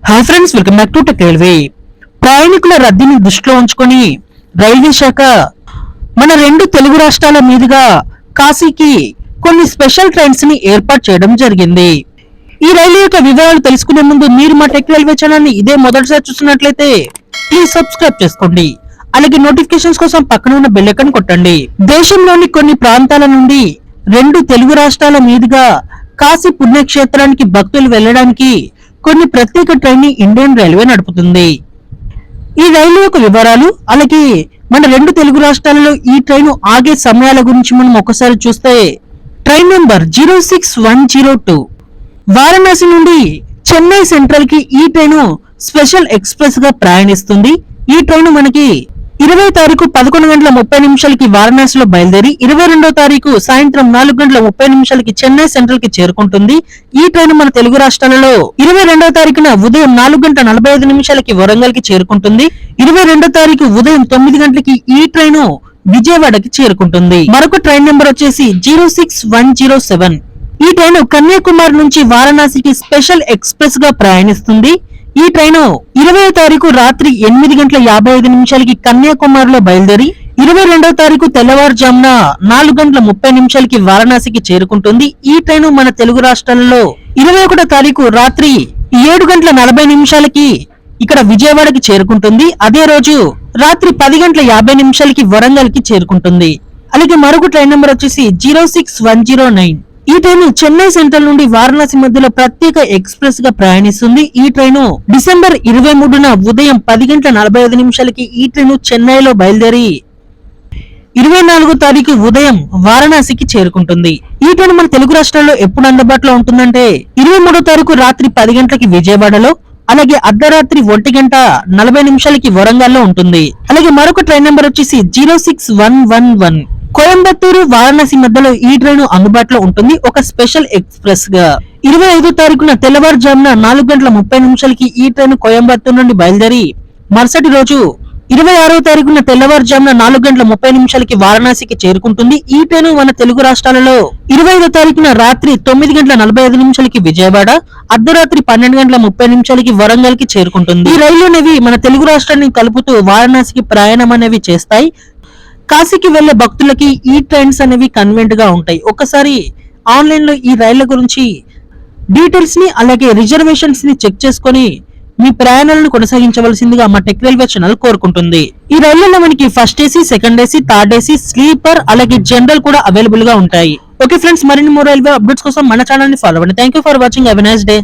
Hi friends, welcome back to tech railway. ప్రయాణికుల రద్దీని దృష్టిలో ఉంచుకొని రైల్వే శాఖ మన రెండు తెలుగు రాష్ట్రాల మీదుగా కాశీకి కొన్ని స్పెషల్ ట్రైన్స్ ని ఏర్పాటు చేయడం జరిగింది. ఈ రైలు యొక్క వివరాలు తెలుసుకునే ముందు మీరు మా టెక్ రైల్వే ఛానల్ ని ఇదే మొదటిసారి చూస్తున్నట్లయితే ప్లీజ్ సబ్స్క్రైబ్ చేసుకోండి. అలాగే నోటిఫికేషన్స్ కోసం పక్కన ఉన్న బెల్ ఐకాన్ కొట్టండి. దేశంలోని కొన్ని ప్రాంతాల నుండి రెండు తెలుగు రాష్ట్రాల మీదుగా కాశీ పుణ్యక్షేత్రానికి భక్తులు వెళ్ళడానికి కొన్ని ప్రత్యేక ట్రైన్ ని ఇండియన్ రైల్వే నడుపుతుంది. ఈ రైలు యొక్క వివరాలు అలాగే మన రెండు తెలుగు రాష్ట్రాలలో ఈ ట్రైన్ ఆగే సమయాల గురించి మనం ఒకసారి చూస్తే, ట్రైన్ నెంబర్ 06102 వారణాసి నుండి చెన్నై సెంట్రల్ కి ఈ ట్రైన్ స్పెషల్ ఎక్స్ప్రెస్ గా ప్రయాణిస్తుంది. ఈ ట్రైన్ మనకి 20 తారీఖు 11:30 వారణాసిలో బయలుదేరి 22వ తారీఖు సాయంత్రం 4:30 చెన్నై సెంట్రల్ కి చేరుకుంటుంది. ఈ ట్రైన్ మన తెలుగు రాష్ట్రాలలో 22వ తారీఖున ఉదయం 4:45 వరంగల్ కి చేరుకుంటుంది. 22వ తారీఖు ఉదయం 9 గంటలకి ఈ ట్రైన్ విజయవాడకి చేరుకుంటుంది. మరొక ట్రైన్ నెంబర్ వచ్చేసి 06107. ఈ ట్రైన్ కన్యాకుమారి నుంచి వారణాసికి స్పెషల్ ఎక్స్ప్రెస్ గా ప్రయాణిస్తుంది. ఈ ట్రైన్ 20వ తారీఖు రాత్రి 8:55 కన్యాకుమారిలో బయలుదేరి 22వ తారీఖు తెల్లవారుజామున 4:30 వారణాసికి చేరుకుంటుంది. ఈ ట్రైన్ మన తెలుగు రాష్ట్రాలలో 21వ తారీఖు రాత్రి 7:40 ఇక్కడ విజయవాడకి చేరుకుంటుంది. అదే రోజు రాత్రి 10:50 వరంగల్ కి చేరుకుంటుంది. అలాగే మరొక ట్రైన్ నెంబర్ వచ్చేసి 06109. ఈ ట్రైన్ చెన్నై సెంట్రల్ నుండి వారణాసి మధ్యలో ప్రత్యేక ఎక్స్ప్రెస్ గా ప్రయాణిస్తుంది. ఈ ట్రైన్ డిసెంబర్ 23న ఉదయం 10:45 ఈ ట్రైన్ చెన్నైలో బయలుదేరి 24వ తారీఖు ఉదయం వారణాసికి చేరుకుంటుంది. ఈ ట్రైన్ మన తెలుగు రాష్ట్రాల్లో ఎప్పుడు అందుబాటులో ఉంటుందంటే 23వ తారీఖు రాత్రి 10 గంటలకి విజయవాడలో, అలాగే అర్ధరాత్రి 1:40 వరంగల్లో ఉంటుంది. అలాగే మరొక ట్రైన్ నెంబర్ వచ్చేసి 06111. కోయంబత్తూరు వారణాసి మధ్యలో ఈ ట్రైన్ అందుబాటులో ఉంటుంది ఒక స్పెషల్ ఎక్స్ప్రెస్ గా. 25వ తారీఖున తెల్లవారుజామున 4:30 ఈ ట్రైన్ కోయంబత్తూరు నుండి బయలుదేరి మరుసటి రోజు 26వ తారీఖున తెల్లవారుజామున 4:30 వారణాసికి చేరుకుంటుంది. ఈ ట్రైన్ మన తెలుగు రాష్ట్రాలలో 25వ తారీఖున రాత్రి 9:45 విజయవాడ, అర్ధరాత్రి 12:30 వరంగల్ కి చేరుకుంటుంది. ఈ రైలు అనేవి మన తెలుగు రాష్ట్రాన్ని కలుపుతూ వారణాసికి ప్రయాణం అనేవి చేస్తాయి. కాశీకి వెళ్లే భక్తులకి ఈ ట్రైన్స్ అనేవి కన్వీనియంట్ గా ఉంటాయి. ఒకసారి ఆన్లైన్ లో ఈ రైళ్ల గురించి డీటెయిల్స్ ని అలాగే రిజర్వేషన్స్ ని చెక్ చేసుకుని మీ ప్రయాణాలను కొనసాగించవలసిందిగా మా టెక్ రైల్వే ఛానల్ కోరుకుంటుంది. ఈ రైళ్లలో మనకి first AC, second AC, third AC, sleeper అలాగే జనరల్ కూడా అవైలబుల్ గా ఉంటాయి. ఓకే ఫ్రెండ్స్, మరిన్ని మోర్ రైల్వే అప్డేట్స్ కోసం మన ఛానల్ ని ఫాలో అవ్వండి. Thank you for watching. Have a nice day.